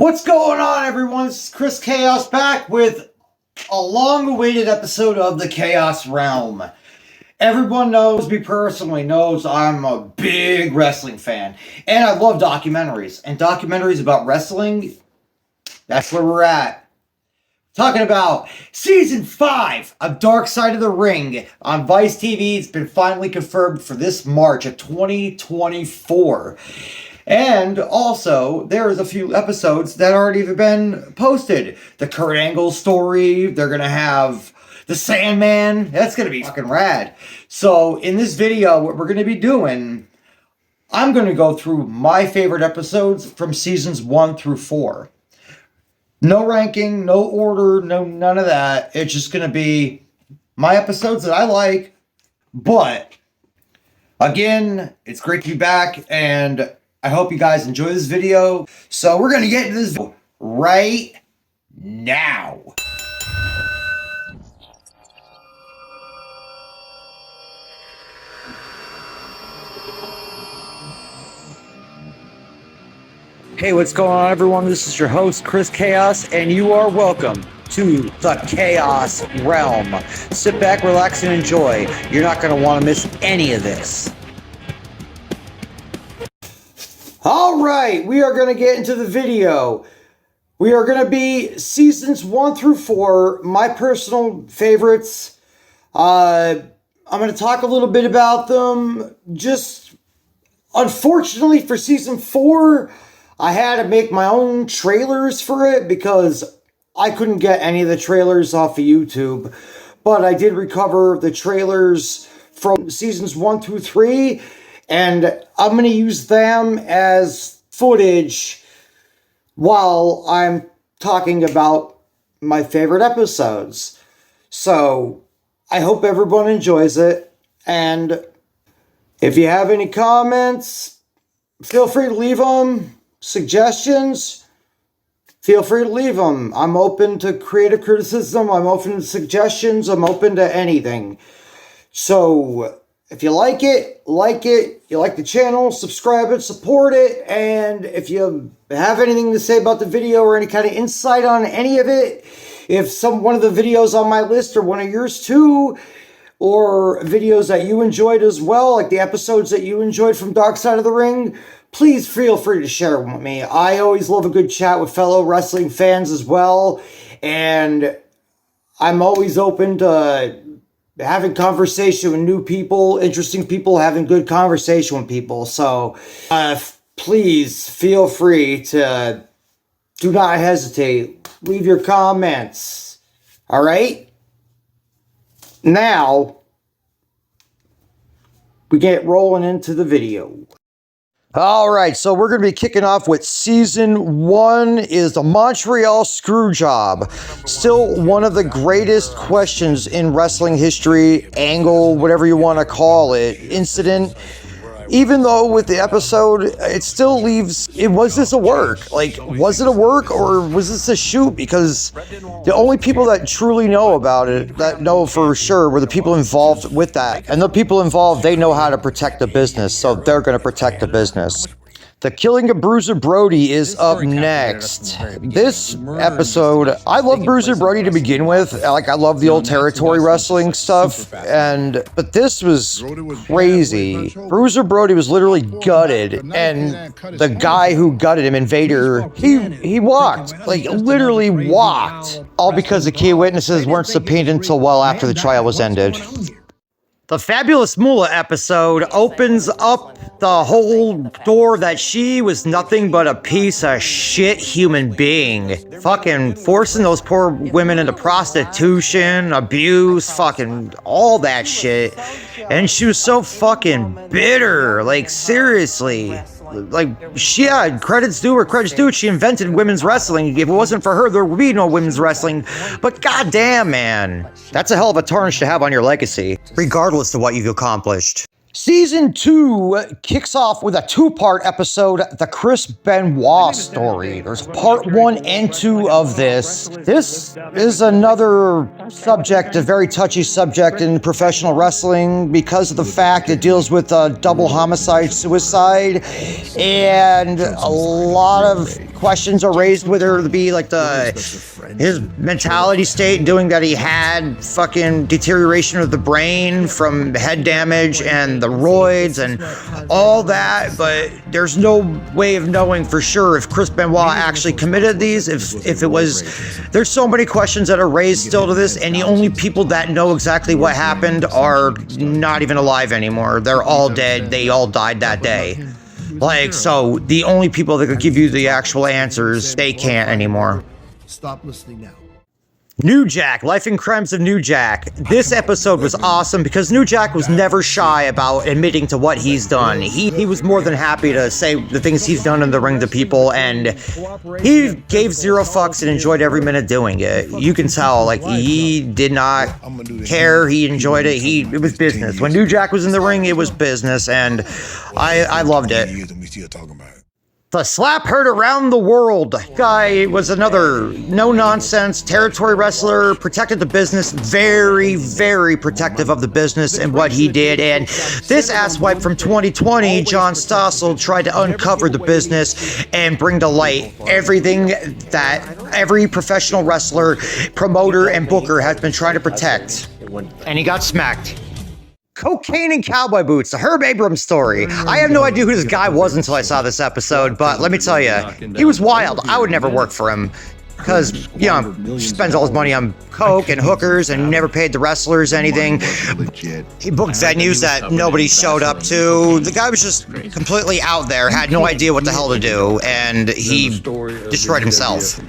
What's going on, everyone? This is Chris Chaos back with a long-awaited episode of the Chaos Realm. Everyone knows me personally, knows I'm a big wrestling fan. And I love documentaries. And documentaries about wrestling, that's where we're at. Talking about Season 5 of Dark Side of the Ring on Vice TV. It's been finally confirmed for this March of 2024. And also, there's a few episodes that aren't even been posted. The Kurt Angle story, they're going to have the Sandman. That's going to be fucking rad. So, in this video, what we're going to be doing, I'm going to go through my favorite episodes from seasons 1 through 4. No ranking, no order, none of that. It's just going to be my episodes that I like. But, again, it's great to be back, and I hope you guys enjoy this video. So we're going to get into this video right now. Hey, what's going on, everyone? This is your host, Chris Chaos, and you are welcome to the Chaos Realm. Sit back, relax, and enjoy. You're not going to want to miss any of this. All right, we are going to get into the video. We are going to be seasons 1 through 4, my personal favorites. I'm going to talk a little bit about them. Just, unfortunately for season 4, I had to make my own trailers for it because I couldn't get any of the trailers off of YouTube. But I did recover the trailers from seasons 1 through 3. And I'm going to use them as footage while I'm talking about my favorite episodes. So, I hope everyone enjoys it. And if you have any comments, feel free to leave them. Suggestions, feel free to leave them. I'm open to creative criticism. I'm open to suggestions. I'm open to anything. So, if you like it, you like the channel, subscribe it, support it, and if you have anything to say about the video or any kind of insight on any of it, if one of the videos on my list or one of yours too, or videos that you enjoyed as well, like the episodes that you enjoyed from Dark Side of the Ring, please feel free to share them with me. I always love a good chat with fellow wrestling fans as well, and I'm always open to having conversation with new people, interesting people, having good conversation with people. So please feel free to, do not hesitate. Leave your comments. All right? Now, we get rolling into the video. All right, so we're going to be kicking off with season 1 is the Montreal Screwjob. Still one of the greatest questions in wrestling history, angle, whatever you want to call it, incident. Even though with the episode, it still leaves, was this a work? Like, was it a work or was this a shoot? Because the only people that truly know about it, that know for sure, were the people involved with that. And the people involved, they know how to protect the business, so they're going to protect the business. The Killing of Bruiser Brody is up next. This episode, I love Bruiser Brody to begin with. Like, I love the old territory wrestling stuff, but this was crazy. Bruiser Brody was literally gutted, and the guy who gutted him, Invader, he walked, like literally walked, all because the key witnesses weren't subpoenaed until well after the trial was ended. The Fabulous Moolah episode opens up the whole door that she was nothing but a piece of shit human being. Fucking forcing those poor women into prostitution, abuse, fucking all that shit. And she was so fucking bitter, like seriously. Like, yeah, credits due where credits due. She invented women's wrestling. If it wasn't for her, there would be no women's wrestling. But goddamn, man, that's a hell of a tarnish to have on your legacy, regardless of what you've accomplished. Season 2 kicks off with a 2-part episode, The Chris Benoit Story. There's part 1 and 2 of this. This is another subject, a very touchy subject in professional wrestling because of the fact it deals with double homicide, suicide, and a lot of questions are raised, whether it be like his mentality state, doing that he had fucking deterioration of the brain from head damage and the roids and all that, but there's no way of knowing for sure if Chris Benoit actually committed these, if it was. There's so many questions that are raised still to this, and the only people that know exactly what happened are not even alive anymore. They're all dead. They all died that day. Like, so the only people that could give you the actual answers, they can't anymore. Stop listening now. New Jack, Life and Crimes of New Jack. This episode was awesome because New Jack was never shy about admitting to what he's done. He was more than happy to say the things he's done in the ring to people, and he gave zero fucks and enjoyed every minute doing it. You can tell, like, he did not care. He enjoyed it. It was business. When New Jack was in the ring, it was business, and I loved it. The slap heard around the world. Guy was another no-nonsense territory wrestler, protected the business, very, very protective of the business and what he did. And this asswipe from 2020, John Stossel, tried to uncover the business and bring to light everything that every professional wrestler, promoter, and booker has been trying to protect. And he got smacked. Cocaine and cowboy boots, the Herb Abrams story. I have no idea who this guy was until I saw this episode, but let me tell you, he was wild. I would never work for him because, you know, he spends all his money on coke and hookers and never paid the wrestlers anything. He booked venues that nobody showed up to. The guy was just completely out there, had no idea what the hell to do, and he destroyed himself.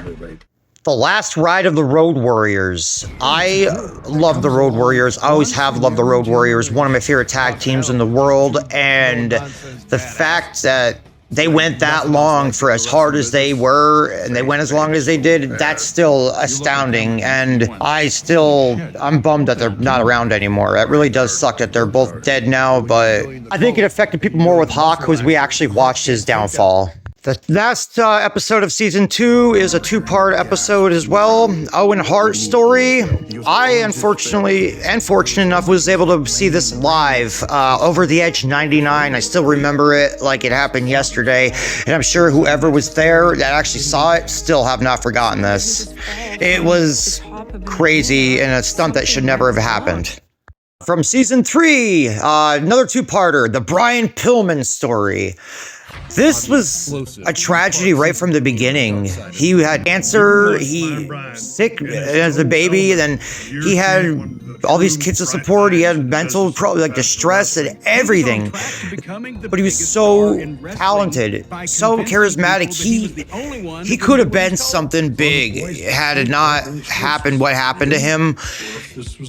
The Last Ride of the Road Warriors. I love the Road Warriors. I always have loved the Road Warriors. One of my favorite tag teams in the world. And the fact that they went that long for as hard as they were, and they went as long as they did, that's still astounding. And I'm bummed that they're not around anymore. It really does suck that they're both dead now, but I think it affected people more with Hawk because we actually watched his downfall. The last episode of season 2 is a 2-part episode as well. Owen Hart story. I, unfortunately, and fortunate enough, was able to see this live. Over the Edge 99. I still remember it like it happened yesterday. And I'm sure whoever was there that actually saw it still have not forgotten this. It was crazy and a stunt that should never have happened. From season 3, another 2-parter, the Brian Pillman story. This was a tragedy right from the beginning. He had cancer, he was sick as a baby, then he had all these kids to support, he had mental distress and everything. But he was so talented, so charismatic. He could have been something big had it not happened what happened to him.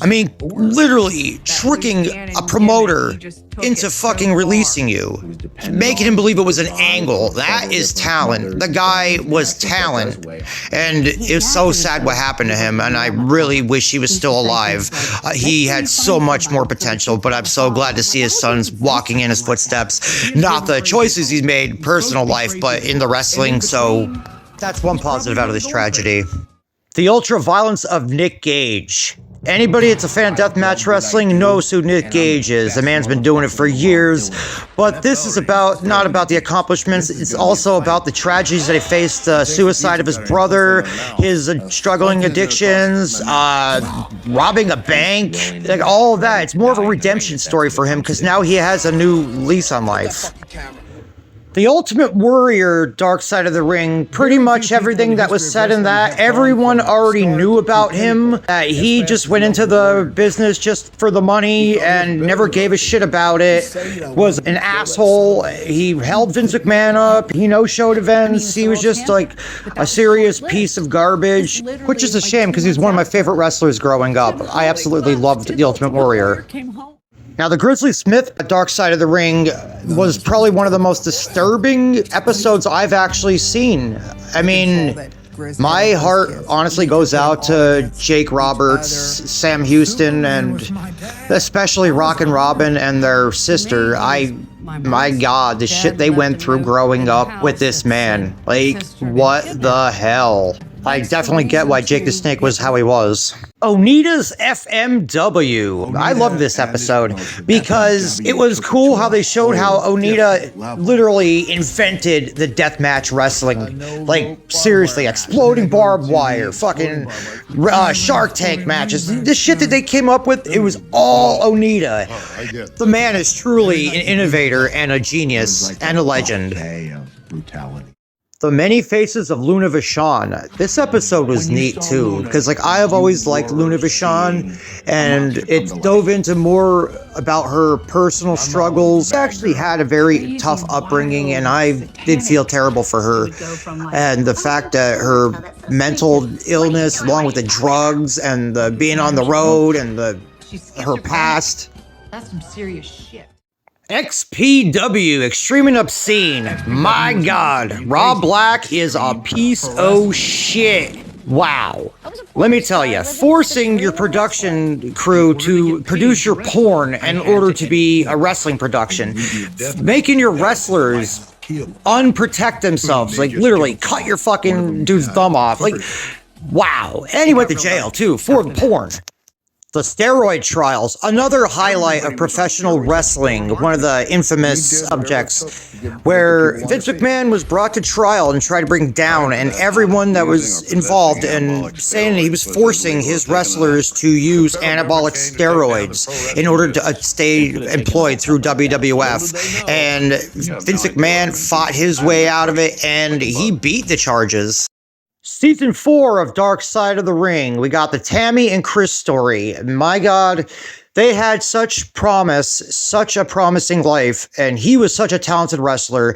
I mean, literally tricking a promoter into fucking releasing you, making him believe it was an angle. That is talent. The guy was talent, and it's so sad what happened to him, and I really wish he was still alive. He had so much more potential, but I'm so glad to see his sons walking in his footsteps. Not the choices he's made in personal life, but in the wrestling, so that's one positive out of this tragedy. The ultra-violence of Nick Gage. Anybody that's a fan of deathmatch wrestling knows who Nick Gage is. The man's been doing it for years. But this is not about the accomplishments. It's also about the tragedies that he faced, suicide of his brother, his struggling addictions, robbing a bank, like all of that. It's more of a redemption story for him because now he has a new lease on life. The Ultimate Warrior, Dark Side of the Ring, pretty much everything that was said in that, everyone already knew about him. He just went into the business just for the money and never gave a shit about it. Was an asshole. He held Vince McMahon up. He no-showed events. He was just like a serious piece of garbage, which is a shame because he's one of my favorite wrestlers growing up. I absolutely loved The Ultimate Warrior. Now, the Grizzly Smith Dark Side of the Ring was probably one of the most disturbing episodes I've actually seen. I mean, my heart honestly goes out to Jake Roberts, Sam Houston, and especially Rockin' Robin and their sister. My God, the shit they went through growing up with this man. Like, what the hell? I definitely get why Jake the Snake was how he was. Onita's FMW. I love this episode because it was cool how they showed how Onita literally invented the deathmatch wrestling. Like, seriously, exploding barbed wire, fucking Shark Tank matches. The shit that they came up with, it was all Onita. The man is truly an innovator and a genius and a legend. The Many Faces of Luna Vachon. This episode was neat too, because like I have always liked Luna Vachon, and it dove into more about her personal struggles. She actually had a very tough upbringing, and I did feel terrible for her. And the fact that her mental illness, along with the drugs and the being on the road and her past. That's some serious shit. XPW, Extreme and Obscene. My God, Rob Black is a piece of shit. Wow. Let me tell you, forcing your production crew to produce your porn in order to be a wrestling production, making your wrestlers unprotect themselves, like literally cut your fucking dude's thumb off, like, wow. And he went to jail too for porn. The steroid trials, another highlight of professional wrestling, one of the infamous subjects, where Vince McMahon was brought to trial and tried to bring down, and everyone that was involved in saying he was forcing his wrestlers to use anabolic steroids in order to stay employed through WWF. And Vince McMahon fought his way out of it, and he beat the charges. Season 4 of Dark Side of the Ring, we got the Tammy and Chris story. My God, they had such promise, such a promising life, and he was such a talented wrestler.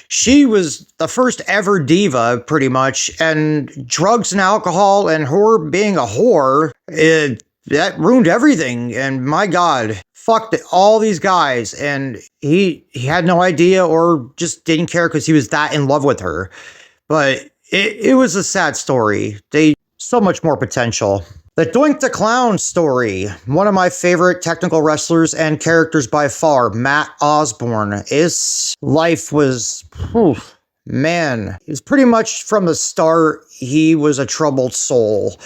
She was the first ever diva, pretty much, and drugs and alcohol and her being a whore, that ruined everything. And my God, fucked all these guys, and he had no idea or just didn't care because he was that in love with her. But it was a sad story. So much more potential. The Doink the Clown story. One of my favorite technical wrestlers and characters by far, Matt Osborne. His life was, man, it was pretty much from the start, he was a troubled soul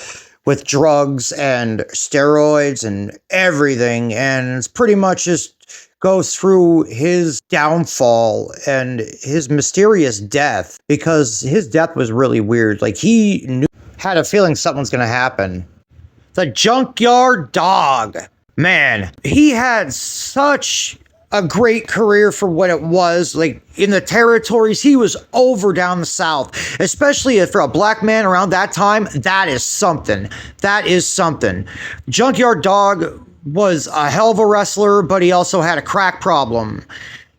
with drugs and steroids and everything. And it's pretty much just goes through his downfall and his mysterious death, because his death was really weird. Like, he had a feeling something was going to happen. The Junkyard Dog. Man, he had such a great career for what it was. Like, in the territories, he was over down the South, especially for a black man around that time. That is something. That is something. Junkyard Dog was a hell of a wrestler, but he also had a crack problem.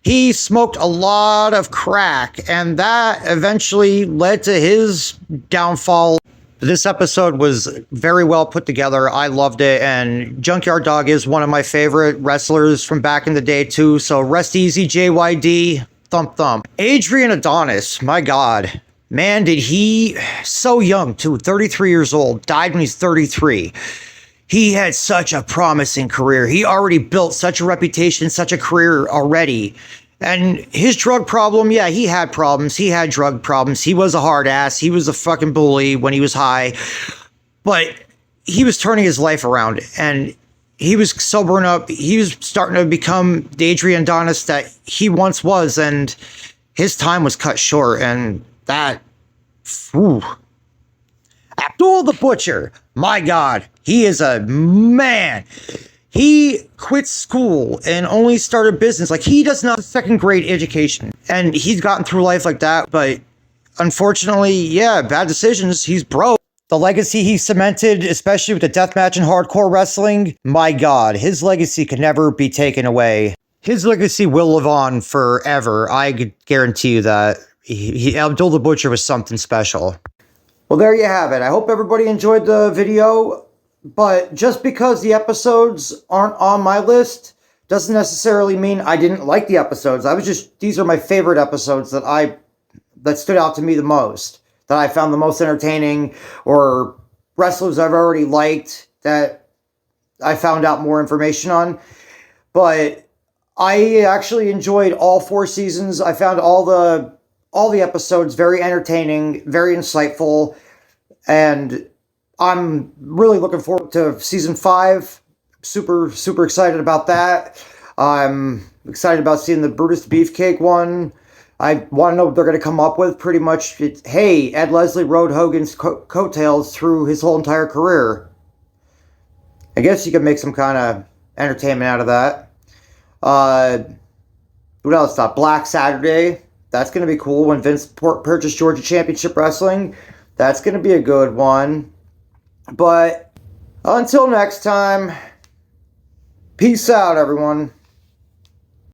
He smoked a lot of crack, and that eventually led to his downfall. This episode was very well put together. I loved it, and Junkyard Dog is one of my favorite wrestlers from back in the day too, so rest easy, JYD. Thump thump. Adrian Adonis, my God. Man, did he, so young too, 33 years old, died when he's 33. He had such a promising career. He already built such a reputation, such a career already. And his drug problem, yeah, he had problems. He had drug problems. He was a hard ass. He was a fucking bully when he was high. But he was turning his life around, and he was sobering up. He was starting to become the Adrian Adonis that he once was, and his time was cut short. And that, whew. Abdul the Butcher, my God, he is a man. He quit school and only started business. Like, he does not have a second grade education, and he's gotten through life like that. But unfortunately, yeah, bad decisions. He's broke. The legacy he cemented, especially with the deathmatch and hardcore wrestling, my God, his legacy could never be taken away. His legacy will live on forever. I could guarantee you that. Abdul the Butcher was something special. Well, there you have it. I hope everybody enjoyed the video, but just because the episodes aren't on my list doesn't necessarily mean I didn't like the episodes. These are my favorite episodes that stood out to me the most, that I found the most entertaining, or wrestlers I've already liked that I found out more information on. But I actually enjoyed all 4 seasons. I found all the episodes very entertaining, very insightful, and I'm really looking forward to season 5. Super, super excited about that. I'm excited about seeing the Brutus Beefcake one. I want to know what they're going to come up with. Pretty much, hey, Ed Leslie rode Hogan's coattails through his whole entire career. I guess you could make some kind of entertainment out of that. What else? Black Saturday. That's going to be cool. When Vince purchased Georgia Championship Wrestling. That's going to be a good one. But until next time, peace out, everyone.